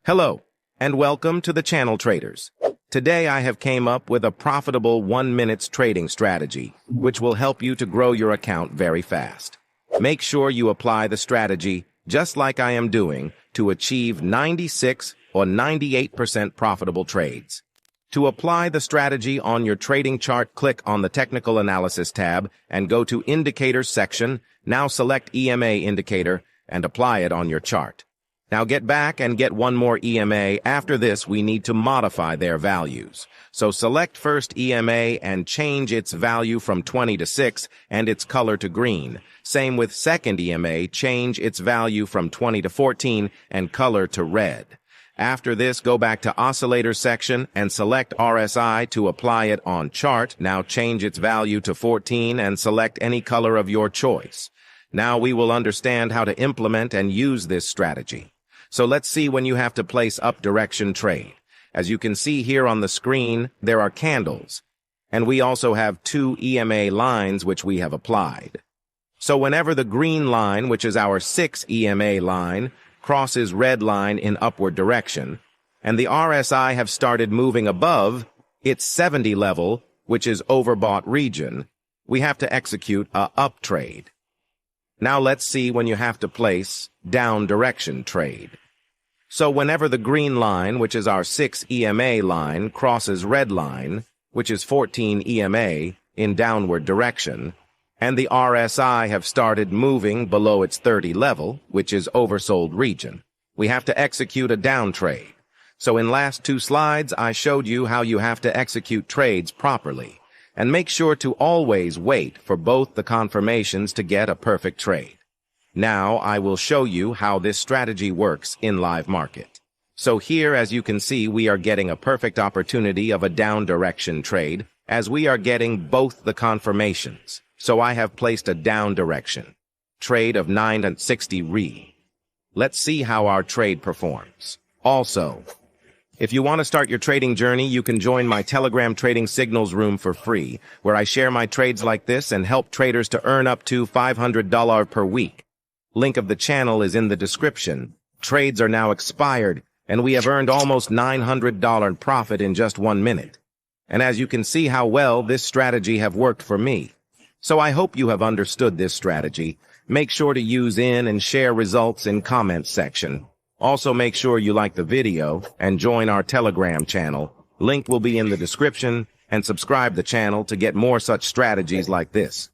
Hello, and welcome to the channel traders. Today I have came up with a profitable 1-minute trading strategy, which will help you to grow your account very fast. Make sure you apply the strategy, just like I am doing, to achieve 96 or 98% profitable trades. To apply the strategy on your trading chart, click on the Technical Analysis tab and go to Indicators section. Now select EMA indicator and apply it on your chart. Now get back and get one more EMA. After this, we need to modify their values. So select first EMA and change its value from 20 to 6 and its color to green. Same with second EMA, change its value from 20 to 14 and color to red. After this, go back to Oscillator section and select RSI to apply it on chart. Now change its value to 14 and select any color of your choice. Now we will understand how to implement and use this strategy. So let's see when you have to place up direction trade. As you can see here on the screen, there are candles. And we also have 2 EMA lines which we have applied. So whenever the green line, which is our 6 EMA line, crosses red line in upward direction, and the RSI have started moving above its 70 level, which is overbought region, we have to execute a up trade. Now let's see when you have to place down direction trade. So whenever the green line, which is our 6 EMA line, crosses red line, which is 14 EMA, in downward direction, and the RSI have started moving below its 30 level, which is oversold region, we have to execute a down trade. So in last 2 slides, I showed you how you have to execute trades properly. And make sure to always wait for both the confirmations to get a perfect trade. Now I will show you how this strategy works in live market. So here, as you can see, we are getting a perfect opportunity of a down direction trade, as we are getting both the confirmations. So I have placed a down direction trade of 960 Re. Let's see how our trade performs. Also, if you want to start your trading journey, you can join my Telegram Trading Signals room for free, where I share my trades like this and help traders to earn up to $500 per week. Link of the channel is in the description. Trades are now expired, and we have earned almost $900 profit in just 1 minute. And as you can see how well this strategy have worked for me. So I hope you have understood this strategy. Make sure to use in and share results in comments section. Also make sure you like the video and join our Telegram channel. Link will be in the description, and subscribe the channel to get more such strategies like this.